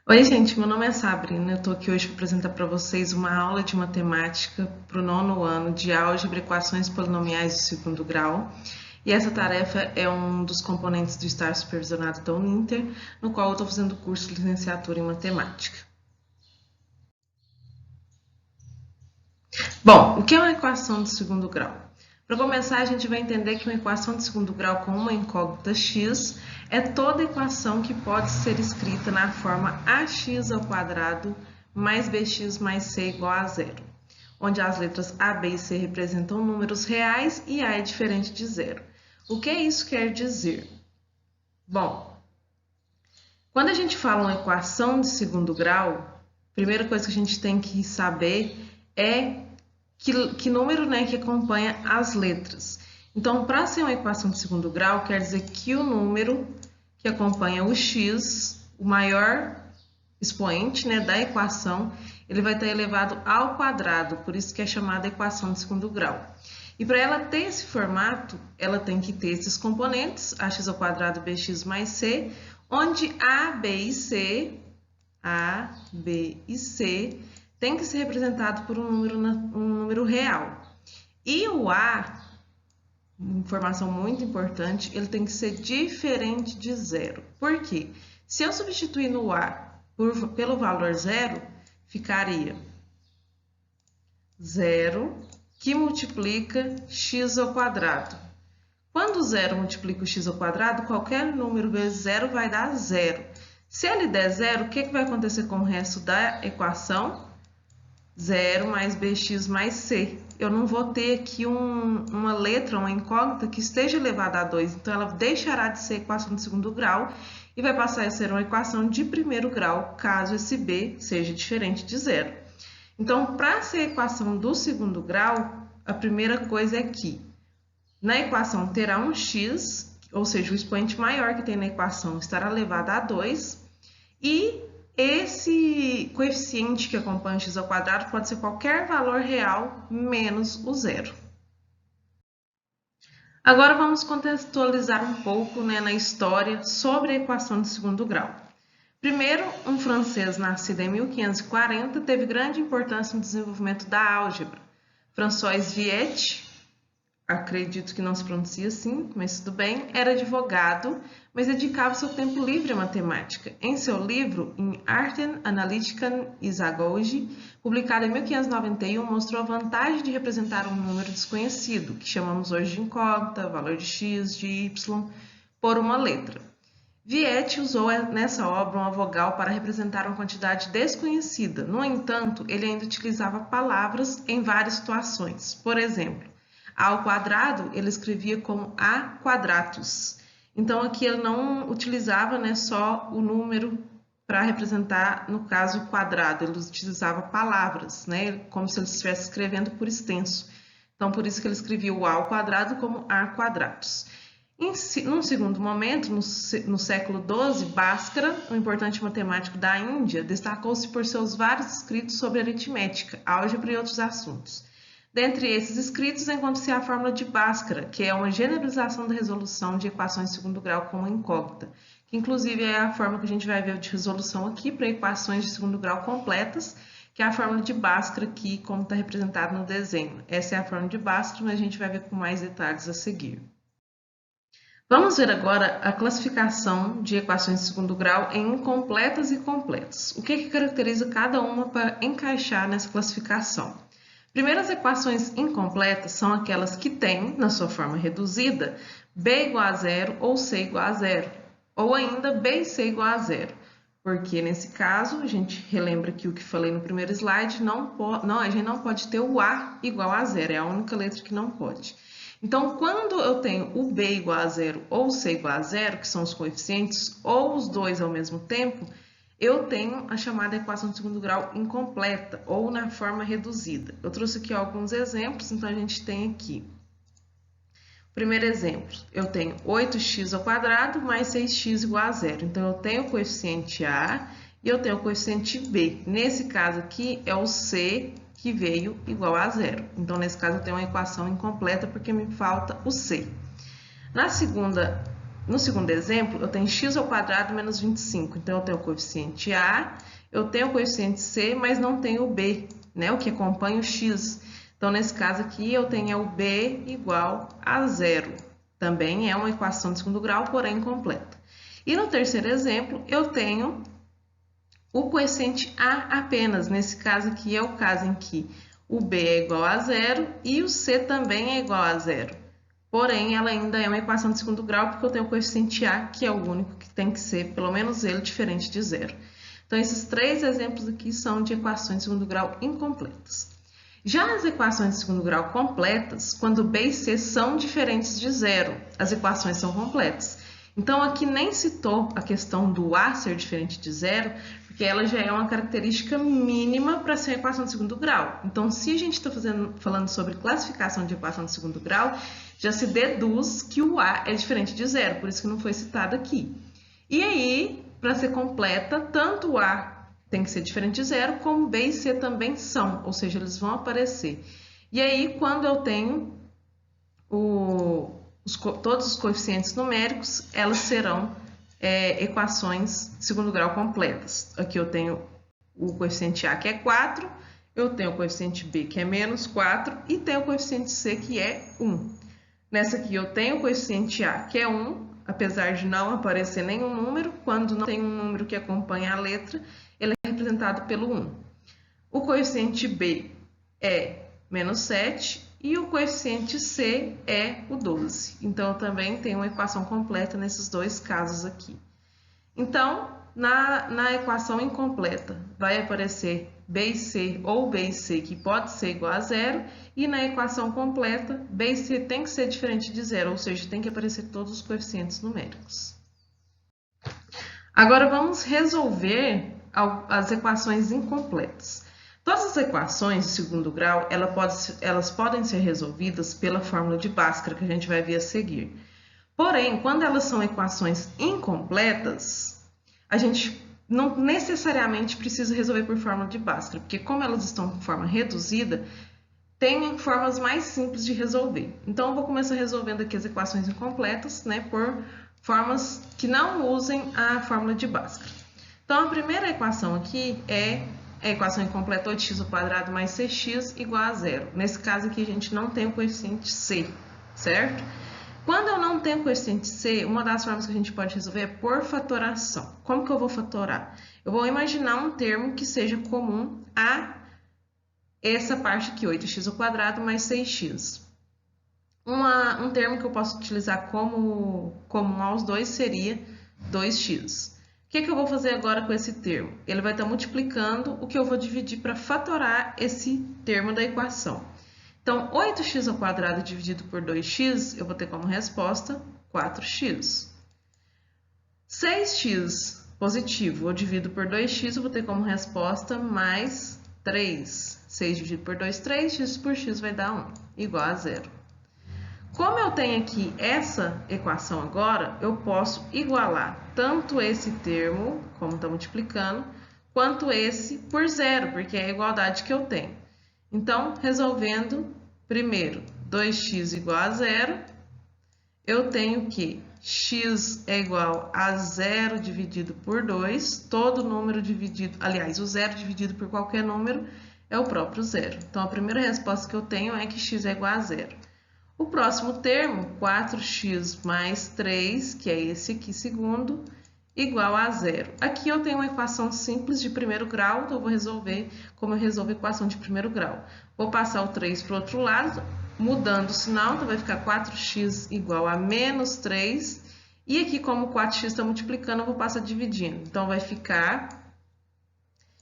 Oi, gente, meu nome é Sabrina. Eu estou aqui hoje para apresentar para vocês uma aula de matemática para o nono ano de álgebra e equações polinomiais de segundo grau. E essa tarefa é um dos componentes do estágio supervisionado da Uninter, no qual eu estou fazendo o curso de licenciatura em matemática. Bom, o que é uma equação de segundo grau? Para começar, a gente vai entender que uma equação de segundo grau com uma incógnita x é toda equação que pode ser escrita na forma ax ao quadrado mais bx mais c igual a zero, onde as letras a, b e c representam números reais e a é diferente de zero. O que isso quer dizer? Bom, quando a gente fala uma equação de segundo grau, a primeira coisa que a gente tem que saber é que número, né, que acompanha as letras. Então, para ser uma equação de segundo grau, quer dizer que o número que acompanha o x, o maior expoente, né, da equação, ele vai estar elevado ao quadrado, por isso que é chamada equação de segundo grau. E para ela ter esse formato, ela tem que ter esses componentes, ax ao quadrado bx mais c, onde a, b e c tem que ser representado por um número real. E o a, informação muito importante, ele tem que ser diferente de zero. Por quê? Se eu substituir no a pelo valor zero, ficaria zero que multiplica x ao quadrado. Quando o zero multiplica o x ao quadrado, qualquer número vezes zero vai dar zero. Se ele der zero, o que vai acontecer com o resto da equação? 0 mais bx mais c. Eu não vou ter aqui uma letra, uma incógnita que esteja elevada a 2, então ela deixará de ser equação de segundo grau e vai passar a ser uma equação de primeiro grau, caso esse b seja diferente de zero. Então, para ser equação do segundo grau, a primeira coisa é que na equação terá um x, ou seja, o expoente maior que tem na equação estará elevado a 2, e esse coeficiente que acompanha x ao quadrado pode ser qualquer valor real menos o zero. Agora vamos contextualizar um pouco, né, na história sobre a equação de segundo grau. Primeiro, um francês nascido em 1540 teve grande importância no desenvolvimento da álgebra. François Viet, acredito que não se pronuncia assim, mas tudo bem, era advogado, mas dedicava seu tempo livre à matemática. Em seu livro, In Arten Analytican Isagoge, publicado em 1591, mostrou a vantagem de representar um número desconhecido, que chamamos hoje de incógnita, valor de x, de y, por uma letra. Viet usou nessa obra uma vogal para representar uma quantidade desconhecida. No entanto, ele ainda utilizava palavras em várias situações. Por exemplo, a ao quadrado ele escrevia como a quadratus. Então aqui ele não utilizava, né, só o número para representar, no caso, o quadrado. Ele utilizava palavras, né, como se ele estivesse escrevendo por extenso. Então por isso que ele escrevia o a ao quadrado como a quadratus. Num segundo momento, no século XII, Bhaskara, um importante matemático da Índia, destacou-se por seus vários escritos sobre aritmética, álgebra e outros assuntos. Dentre esses escritos, encontra-se a fórmula de Bhaskara, que é uma generalização da resolução de equações de segundo grau com uma incógnita, que inclusive é a forma que a gente vai ver de resolução aqui para equações de segundo grau completas, que é a fórmula de Bhaskara aqui, como está representado no desenho. Essa é a fórmula de Bhaskara, mas a gente vai ver com mais detalhes a seguir. Vamos ver agora a classificação de equações de segundo grau em incompletas e completas. O que caracteriza cada uma para encaixar nessa classificação? Primeiro, as equações incompletas são aquelas que têm, na sua forma reduzida, b igual a zero ou c igual a zero, ou ainda b e c igual a zero. Porque, nesse caso, a gente relembra que o que falei no primeiro slide, a gente não pode ter o a igual a zero, é a única letra que não pode. Então, quando eu tenho o b igual a zero ou o c igual a zero, que são os coeficientes, ou os dois ao mesmo tempo, eu tenho a chamada equação de segundo grau incompleta, ou na forma reduzida. Eu trouxe aqui alguns exemplos, então a gente tem aqui. Primeiro exemplo, eu tenho 8x ao quadrado mais 6x igual a zero. Então, eu tenho o coeficiente a e eu tenho o coeficiente b. Nesse caso aqui, é o c que veio igual a zero. Então, nesse caso, eu tenho uma equação incompleta porque me falta o c. Na segunda no segundo exemplo, eu tenho x ao quadrado menos 25. Então, eu tenho o coeficiente A, eu tenho o coeficiente C, mas não tenho o B, né? O que acompanha o x. Então, nesse caso aqui, eu tenho o B igual a zero. Também é uma equação de segundo grau, porém incompleta. E no terceiro exemplo, eu tenho o coeficiente A apenas. Nesse caso aqui é o caso em que o B é igual a zero e o C também é igual a zero. Porém, ela ainda é uma equação de segundo grau porque eu tenho o coeficiente A, que é o único que tem que ser, pelo menos ele, diferente de zero. Então, esses três exemplos aqui são de equações de segundo grau incompletas. Já as equações de segundo grau completas, quando B e C são diferentes de zero, as equações são completas. Então, aqui nem citou a questão do A ser diferente de zero, porque ela já é uma característica mínima para ser uma equação de segundo grau. Então, se a gente está falando sobre classificação de equação de segundo grau, já se deduz que o A é diferente de zero, por isso que não foi citado aqui. E aí, para ser completa, tanto o A tem que ser diferente de zero, como B e C também são, ou seja, eles vão aparecer. E aí, quando eu tenho todos os coeficientes numéricos, elas serão equações de segundo grau completas. Aqui eu tenho o coeficiente A, que é 4, eu tenho o coeficiente B, que é menos 4, e tenho o coeficiente C, que é 1. Nessa aqui eu tenho o coeficiente A, que é 1, apesar de não aparecer nenhum número. Quando não tem um número que acompanha a letra, ele é representado pelo 1. O coeficiente B é menos 7 e o coeficiente C é o 12. Então, eu também tenho uma equação completa nesses dois casos aqui. Então, na equação incompleta, vai aparecer B e C ou B e C, que pode ser igual a zero, e na equação completa, B e C tem que ser diferente de zero, ou seja, tem que aparecer todos os coeficientes numéricos. Agora, vamos resolver as equações incompletas. Todas as equações de segundo grau, elas podem ser resolvidas pela fórmula de Bhaskara, que a gente vai ver a seguir. Porém, quando elas são equações incompletas, a gente não necessariamente precisa resolver por fórmula de Bhaskara, porque como elas estão de forma reduzida, tem formas mais simples de resolver. Então, eu vou começar resolvendo aqui as equações incompletas, né, por formas que não usem a fórmula de Bhaskara. Então, a primeira equação aqui é a equação incompleta 8x² mais 6x igual a zero. Nesse caso aqui, a gente não tem o coeficiente C, certo? Quando eu não tenho coeficiente C, uma das formas que a gente pode resolver é por fatoração. Como que eu vou fatorar? Eu vou imaginar um termo que seja comum a essa parte aqui, 8x² mais 6x. Um termo que eu posso utilizar como comum aos dois seria 2x. O que eu vou fazer agora com esse termo? Ele vai estar multiplicando o que eu vou dividir para fatorar esse termo da equação. Então, 8x² dividido por 2x, eu vou ter como resposta 4x. 6x positivo, eu divido por 2x, eu vou ter como resposta mais 3. 6 dividido por 2, 3, x por x vai dar 1, igual a zero. Como eu tenho aqui essa equação agora, eu posso igualar tanto esse termo, como está multiplicando, quanto esse por zero, porque é a igualdade que eu tenho. Então, resolvendo, primeiro, 2x igual a zero, eu tenho que x é igual a 0 dividido por 2, todo número dividido, aliás, o zero dividido por qualquer número é o próprio zero. Então, a primeira resposta que eu tenho é que x é igual a zero. O próximo termo, 4x mais 3, que é esse aqui, segundo, igual a zero. Aqui eu tenho uma equação simples de primeiro grau, então eu vou resolver como eu resolvo a equação de primeiro grau. Vou passar o 3 para o outro lado, mudando o sinal, então vai ficar 4x igual a menos 3. E aqui, como 4x está multiplicando, eu vou passar dividindo. Então, vai ficar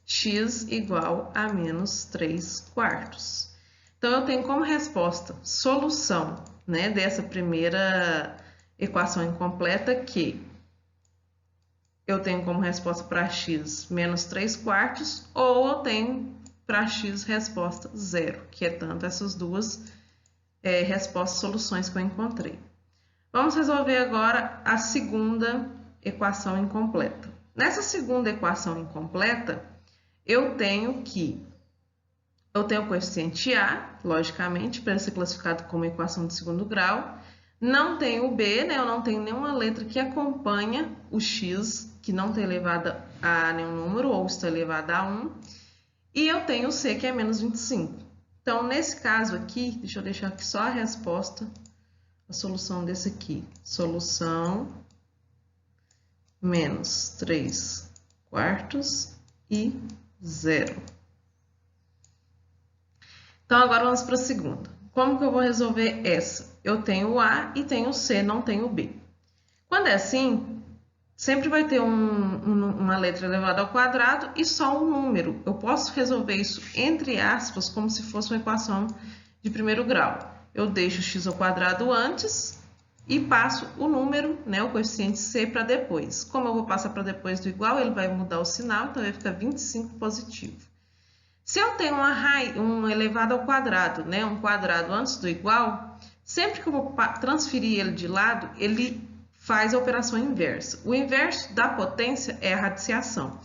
x igual a menos 3 quartos. Então, eu tenho como resposta solução, né, dessa primeira equação incompleta que eu tenho como resposta para x menos 3 quartos, ou eu tenho para x resposta zero, que é tanto essas duas respostas, soluções que eu encontrei. Vamos resolver agora a segunda equação incompleta. Nessa segunda equação incompleta, eu tenho o coeficiente A, logicamente, para ser classificado como equação de segundo grau. Não tem o B, né? Eu não tenho nenhuma letra que acompanha o X, que não está elevada a nenhum número, ou está elevada a 1. E eu tenho o C, que é menos 25. Então, nesse caso aqui, deixa eu deixar aqui só a resposta, a solução desse aqui. Solução menos 3 quartos e 0. Então, agora vamos para a segunda. Como que eu vou resolver essa? Eu tenho o A e tenho o C, não tenho o B. Quando é assim, sempre vai ter uma letra elevada ao quadrado e só um número. Eu posso resolver isso entre aspas, como se fosse uma equação de primeiro grau. Eu deixo o x ao quadrado antes e passo o número, né, o coeficiente C, para depois. Como eu vou passar para depois do igual, ele vai mudar o sinal, então vai ficar 25 positivo. Se eu tenho um elevado ao quadrado, né, um quadrado antes do igual, sempre que eu vou transferir ele de lado, ele faz a operação inversa. O inverso da potência é a radiciação.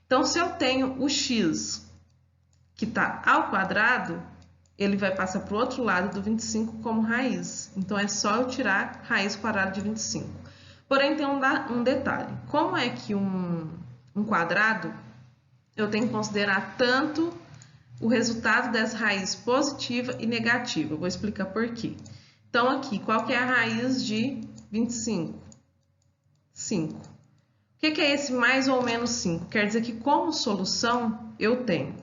Então, se eu tenho o x que está ao quadrado, ele vai passar para o outro lado do 25 como raiz. Então, é só eu tirar raiz quadrada de 25. Porém, tem um detalhe. Como é que um quadrado, eu tenho que considerar tanto o resultado dessa raiz positiva e negativa. Eu vou explicar por quê. Então, aqui, qual que é a raiz de 25? 5. O que é esse mais ou menos 5? Quer dizer que, como solução, eu tenho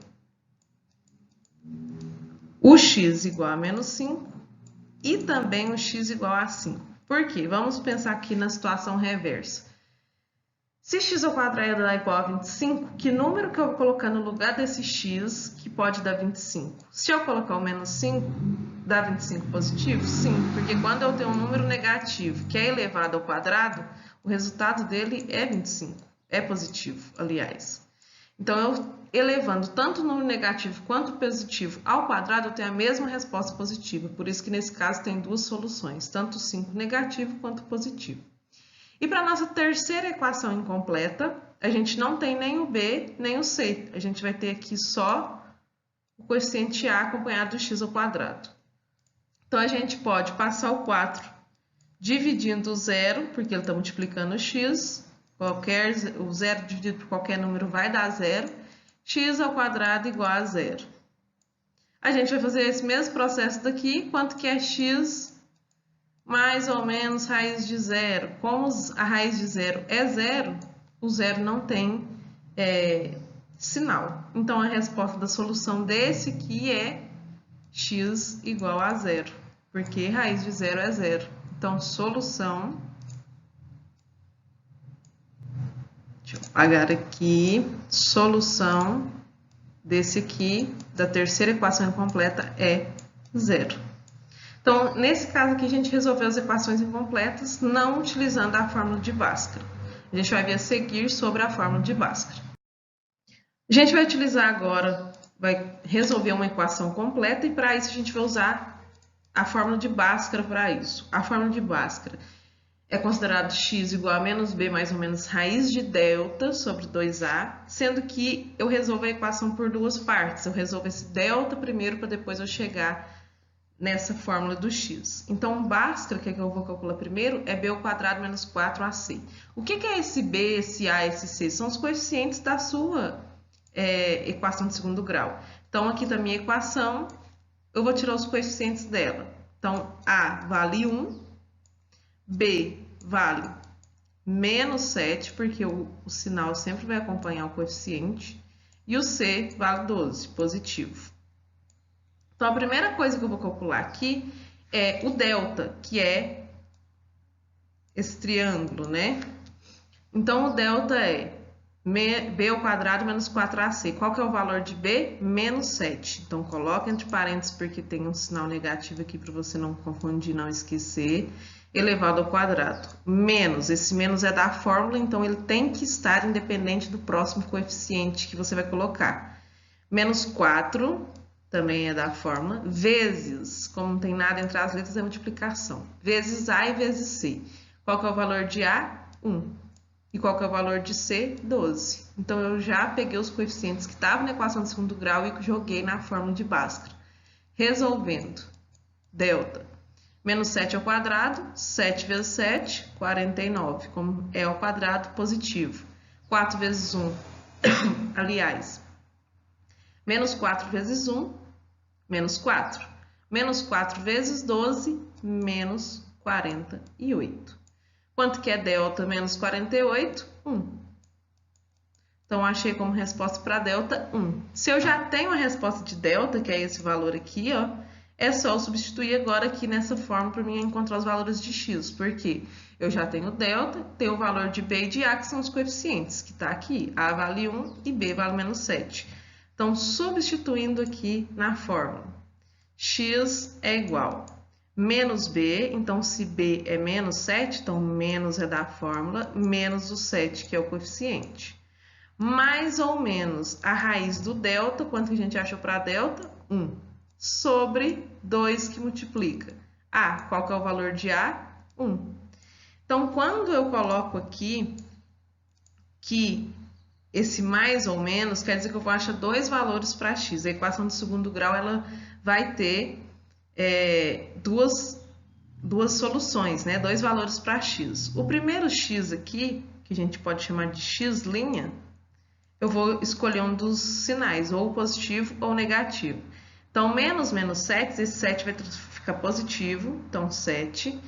o x igual a menos 5 e também o x igual a 5. Por quê? Vamos pensar aqui na situação reversa. Se x ao quadrado dá igual a 25, que número que eu vou colocar no lugar desse x que pode dar 25? Se eu colocar o menos 5, dá 25 positivo? Sim, porque quando eu tenho um número negativo que é elevado ao quadrado, o resultado dele é 25. É positivo, aliás. Então, eu elevando tanto o número negativo quanto o positivo ao quadrado, eu tenho a mesma resposta positiva. Por isso que nesse caso tem duas soluções, tanto o 5 negativo quanto o positivo. E para a nossa terceira equação incompleta, a gente não tem nem o B, nem o C. A gente vai ter aqui só o coeficiente A acompanhado do x ao quadrado. Então, a gente pode passar o 4 dividindo o zero, porque ele está multiplicando o x. O zero dividido por qualquer número vai dar zero. X ao quadrado igual a zero. A gente vai fazer esse mesmo processo daqui. Quanto que é x mais ou menos raiz de zero? Como a raiz de zero é zero, o zero não tem sinal. Então, a resposta da solução desse aqui é x igual a zero, porque raiz de zero é zero. Então, solução... Deixa eu apagar aqui. Solução desse aqui, da terceira equação incompleta, é zero. Então, nesse caso aqui, a gente resolveu as equações incompletas não utilizando a fórmula de Bhaskara. A gente vai ver a seguir sobre a fórmula de Bhaskara. A gente vai utilizar agora, vai resolver uma equação completa e para isso a gente vai usar a fórmula de Bhaskara para isso. A fórmula de Bhaskara é considerado x igual a menos b mais ou menos raiz de delta sobre 2a, sendo que eu resolvo a equação por duas partes. Eu resolvo esse delta primeiro para depois eu chegar nessa fórmula do x. Então, o Bhaskara, que é que eu vou calcular primeiro, é b ao quadrado menos 4ac. O que é esse b, esse a, esse c? São os coeficientes da sua equação de segundo grau. Então, aqui da minha equação, eu vou tirar os coeficientes dela. Então, a vale 1, b vale menos 7, porque o sinal sempre vai acompanhar o coeficiente, e o c vale 12, positivo. Então, a primeira coisa que eu vou calcular aqui é o delta, que é esse triângulo, né? Então, o delta é b ao quadrado menos 4ac. Qual que é o valor de b? Menos 7. Então, coloca entre parênteses, porque tem um sinal negativo aqui para você não confundir, não esquecer. Elevado ao quadrado. Menos, esse menos é da fórmula, então ele tem que estar independente do próximo coeficiente que você vai colocar. Menos 4... também é da fórmula, vezes, como não tem nada entre as letras, é multiplicação, vezes A e vezes C. Qual que é o valor de A? 1. E qual que é o valor de C? 12. Então, eu já peguei os coeficientes que estavam na equação de segundo grau e joguei na fórmula de Bhaskara. Resolvendo, delta Menos 7 ao quadrado, 7 vezes 7, 49, como é ao quadrado, positivo. 4 vezes 1, aliás, menos 4 vezes 1, menos 4. Menos 4 vezes 12, menos 48. Quanto que é delta menos 48? 1. Então, achei como resposta para delta 1. Se eu já tenho a resposta de delta, que é esse valor aqui, ó, é só eu substituir agora aqui nessa forma para mim encontrar os valores de x, porque eu já tenho delta, tenho o valor de b e de a, que são os coeficientes, que está aqui. A vale 1 e b vale menos 7. Então, substituindo aqui na fórmula, x é igual a menos b, então se b é menos 7, então menos é da fórmula, menos o 7, que é o coeficiente. Mais ou menos a raiz do delta, quanto que a gente achou para delta? 1. Sobre 2 que multiplica. A, qual que é o valor de A? 1. Então, quando eu coloco aqui que esse mais ou menos, quer dizer que eu vou achar dois valores para x. A equação de segundo grau ela vai ter duas soluções, né? Dois valores para x. O primeiro x aqui, que a gente pode chamar de x', eu vou escolher um dos sinais, ou positivo ou negativo. Então, menos 7, esse 7 vai ficar positivo, então 7.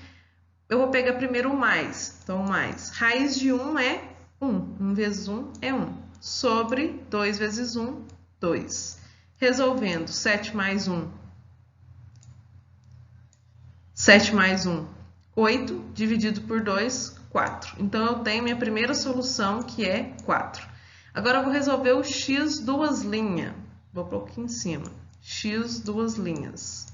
Eu vou pegar primeiro o mais, então mais. Raiz de 1 é 1, 1 vezes 1 é 1, sobre 2 vezes 1, 2. Resolvendo, 7 mais 1, 7 mais 1, 8, dividido por 2, 4. Então, eu tenho minha primeira solução, que é 4. Agora, eu vou resolver o x duas linhas. Vou pôr aqui em cima. X duas linhas.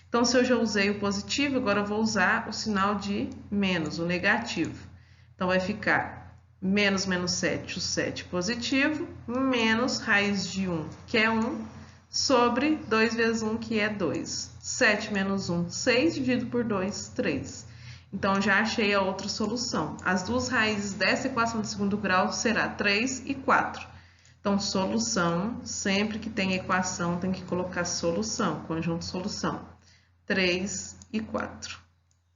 Então, se eu já usei o positivo, agora eu vou usar o sinal de menos, o negativo. Então, vai ficar menos 7, o 7 positivo, menos raiz de 1, que é 1, sobre 2 vezes 1, que é 2. 7 menos 1, 6, dividido por 2, 3. Então, já achei a outra solução. As duas raízes dessa equação de segundo grau será 3 e 4. Então, solução, sempre que tem equação, tem que colocar solução, conjunto solução. 3 e 4.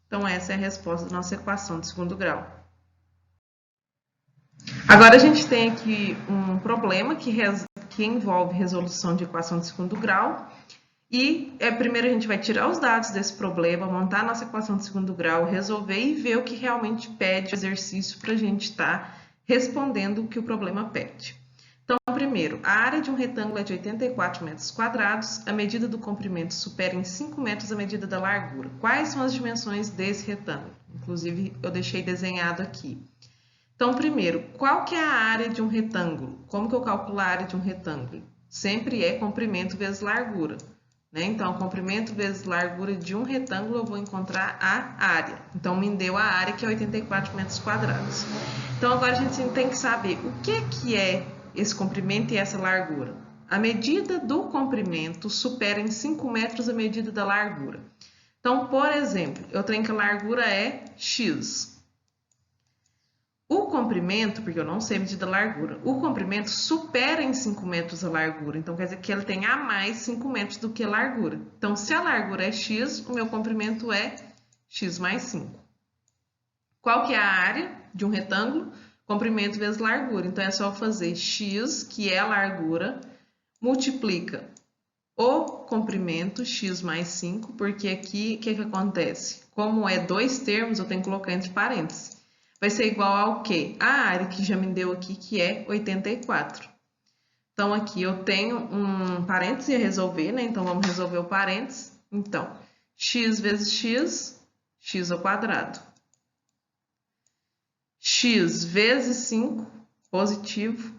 Então, essa é a resposta da nossa equação de segundo grau. Agora, a gente tem aqui um problema que envolve resolução de equação de segundo grau. E primeiro a gente vai tirar os dados desse problema, montar a nossa equação de segundo grau, resolver e ver o que realmente pede o exercício para a gente estar respondendo o que o problema pede. Então, primeiro, a área de um retângulo é de 84 metros quadrados, a medida do comprimento supera em 5 metros a medida da largura. Quais são as dimensões desse retângulo? Inclusive, eu deixei desenhado aqui. Então, primeiro, qual que é a área de um retângulo? Como que eu calculo a área de um retângulo? Sempre é comprimento vezes largura. Então, comprimento vezes largura de um retângulo, eu vou encontrar a área. Então, me deu a área, que é 84 metros quadrados. Então, agora a gente tem que saber o que é esse comprimento e essa largura. A medida do comprimento supera em 5 metros a medida da largura. Então, por exemplo, eu tenho que a largura é x. O comprimento, porque eu não sei a medida da largura, o comprimento supera em 5 metros a largura. Então, quer dizer que ele tem a mais 5 metros do que a largura. Então, se a largura é x, o meu comprimento é x mais 5. Qual que é a área de um retângulo? Comprimento vezes largura. Então, é só fazer x, que é a largura, multiplica o comprimento, x mais 5, porque aqui, o que acontece? Como é dois termos, eu tenho que colocar entre parênteses. Vai ser igual ao quê? A área que já me deu aqui, que é 84. Então, aqui eu tenho um parênteses a resolver, né? Então, vamos resolver o parênteses. Então, x vezes x, x ao quadrado. X vezes 5, positivo,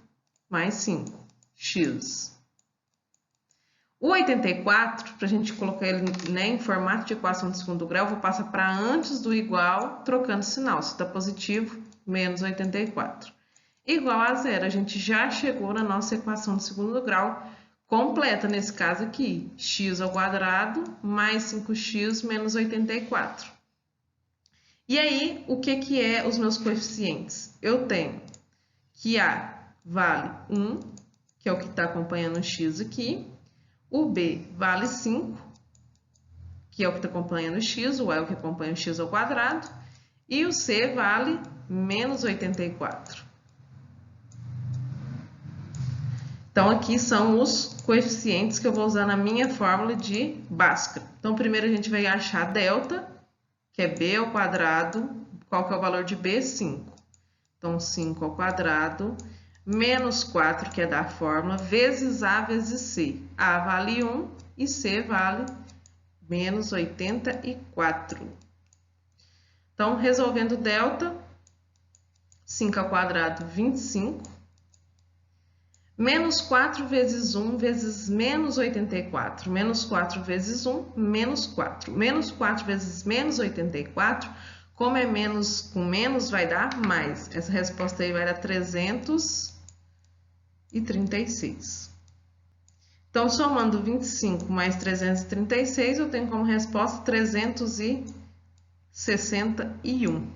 mais 5, x. O 84, para a gente colocar ele em formato de equação de segundo grau, eu vou passar para antes do igual, trocando sinal. Se está positivo, menos 84. Igual a zero, a gente já chegou na nossa equação de segundo grau completa, nesse caso aqui. X ao quadrado mais 5x menos 84. E aí, o que é os meus coeficientes? Eu tenho que A vale 1, que é o que está acompanhando o x aqui. O B vale 5, que é o que está acompanhando o x, o y é o que acompanha o x ao quadrado, e o c vale menos 84. Então, aqui são os coeficientes que eu vou usar na minha fórmula de Bhaskara. Então, primeiro a gente vai achar delta, que é b ao quadrado. Qual que é o valor de b? 5. Então, 5 ao quadrado, menos 4, que é da fórmula, vezes a vezes c. A vale 1 e c vale menos 84. Então, resolvendo delta, 5 ao quadrado, 25. Menos 4 vezes 1 vezes menos 84. Menos 4 vezes 1, menos 4. Menos 4 vezes menos 84, como é menos com menos, vai dar mais. Essa resposta aí vai dar 336. Então, somando 25 mais 336, eu tenho como resposta 361.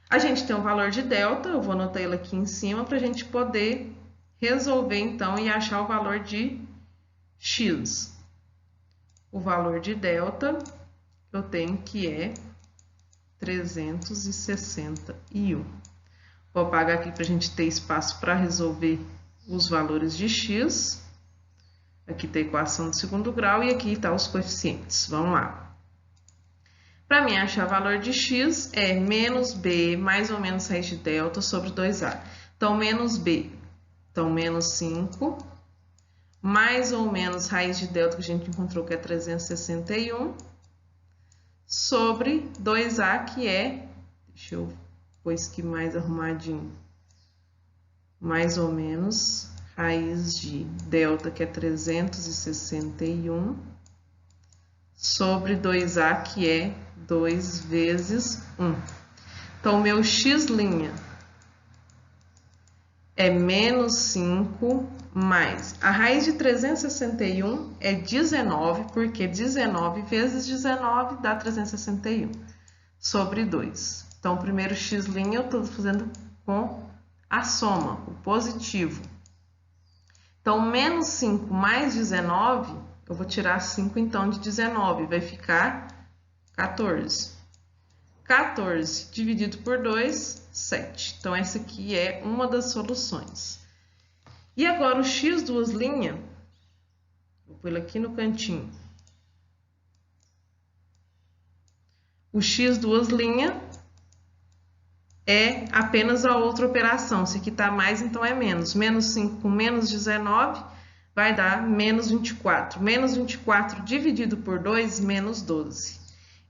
A gente tem o valor de delta, eu vou anotar ele aqui em cima para a gente poder resolver, então, e achar o valor de x. O valor de delta, eu tenho que é 361. Vou apagar aqui para a gente ter espaço para resolver os valores de x. Aqui está a equação de segundo grau e aqui está os coeficientes. Vamos lá. Para mim achar o valor de x é menos b mais ou menos raiz de delta sobre 2a. Então, menos b. Então, menos 5, mais ou menos raiz de delta que a gente encontrou, que é 361, sobre 2a, que é, deixa eu pôr isso aqui mais arrumadinho, mais ou menos raiz de delta, que é 361, sobre 2a, que é 2 vezes 1. Então, o meu x' é menos 5 mais. A raiz de 361 é 19, porque 19 vezes 19 dá 361, sobre 2. Então, o primeiro x' eu estou fazendo com a soma, o positivo. Então, menos 5 mais 19, eu vou tirar 5 então de 19, vai ficar 14. 14 dividido por 2, 7. Então, essa aqui é uma das soluções. E agora, o x duas linhas, vou pôr ele aqui no cantinho. O x duas linhas é apenas a outra operação. Se aqui está mais, então é menos. Menos 5 com menos 19 vai dar menos 24. Menos 24 dividido por 2, menos 12.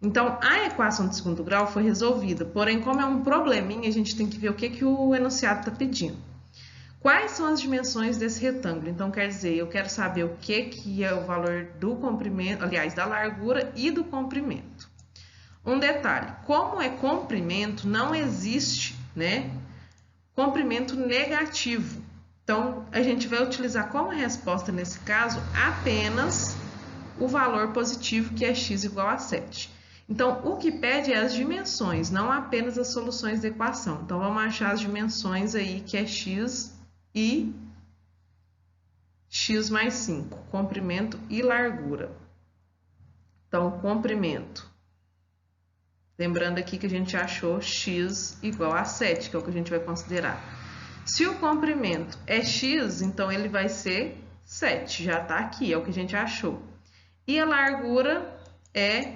Então, a equação de segundo grau foi resolvida, porém, como é um probleminha, a gente tem que ver o que o enunciado está pedindo. Quais são as dimensões desse retângulo? Então, quer dizer, eu quero saber o que é o valor do comprimento, aliás, da largura e do comprimento. Um detalhe, como é comprimento, não existe, né, comprimento negativo. Então, a gente vai utilizar como resposta, nesse caso, apenas o valor positivo, que é x igual a 7. Então, o que pede é as dimensões, não apenas as soluções da equação. Então, vamos achar as dimensões aí, que é x e x mais 5, comprimento e largura. Então, comprimento. Lembrando aqui que a gente achou x igual a 7, que é o que a gente vai considerar. Se o comprimento é x, então ele vai ser 7, já está aqui, é o que a gente achou. E a largura é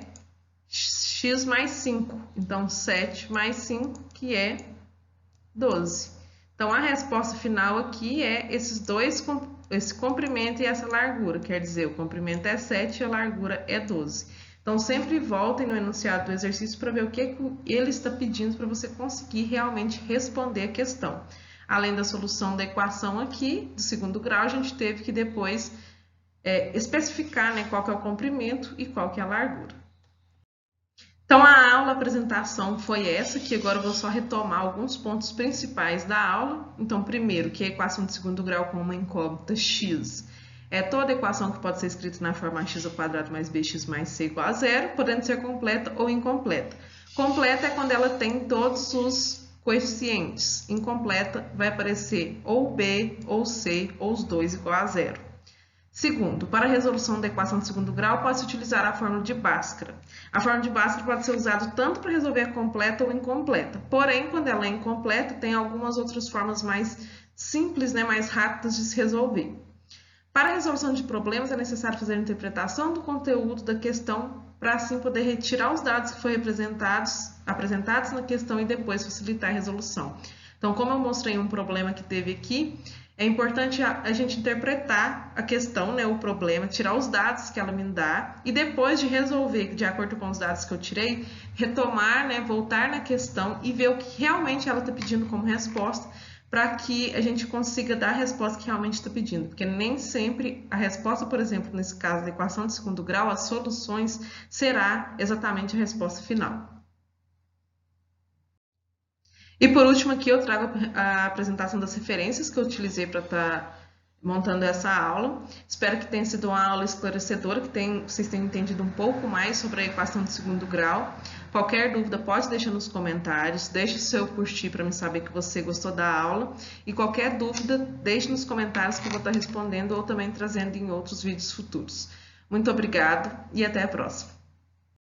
x mais 5, então 7 mais 5, que é 12. Então, a resposta final aqui é esses dois, esse comprimento e essa largura, quer dizer, o comprimento é 7 e a largura é 12. Então, sempre voltem no enunciado do exercício para ver o que ele está pedindo para você conseguir realmente responder a questão. Além da solução da equação aqui, do segundo grau, a gente teve que depois especificar, né, qual que é o comprimento e qual que é a largura. Então, a aula, a apresentação foi essa, que agora eu vou só retomar alguns pontos principais da aula. Então, primeiro, que a equação de segundo grau com uma incógnita x é toda equação que pode ser escrita na forma x² mais bx mais c igual a 0, podendo ser completa ou incompleta. Completa é quando ela tem todos os coeficientes. Incompleta vai aparecer ou b, ou c, ou os dois igual a 0. Segundo, para a resolução da equação de segundo grau, pode-se utilizar a fórmula de Bhaskara. A fórmula de Bhaskara pode ser usada tanto para resolver a completa ou incompleta. Porém, quando ela é incompleta, tem algumas outras formas mais simples, mais rápidas de se resolver. Para a resolução de problemas, é necessário fazer a interpretação do conteúdo da questão para assim poder retirar os dados que foram apresentados na questão e depois facilitar a resolução. Então, como eu mostrei um problema que teve aqui, é importante a gente interpretar a questão, o problema, tirar os dados que ela me dá e depois de resolver de acordo com os dados que eu tirei, retomar, voltar na questão e ver o que realmente ela está pedindo como resposta para que a gente consiga dar a resposta que realmente está pedindo. Porque nem sempre a resposta, por exemplo, nesse caso da equação de segundo grau, as soluções será exatamente a resposta final. E por último aqui eu trago a apresentação das referências que eu utilizei para estar montando essa aula. Espero que tenha sido uma aula esclarecedora, que vocês tenham entendido um pouco mais sobre a equação de segundo grau. Qualquer dúvida pode deixar nos comentários, deixe o seu curtir para me saber que você gostou da aula. E qualquer dúvida, deixe nos comentários que eu vou estar respondendo ou também trazendo em outros vídeos futuros. Muito obrigado e até a próxima!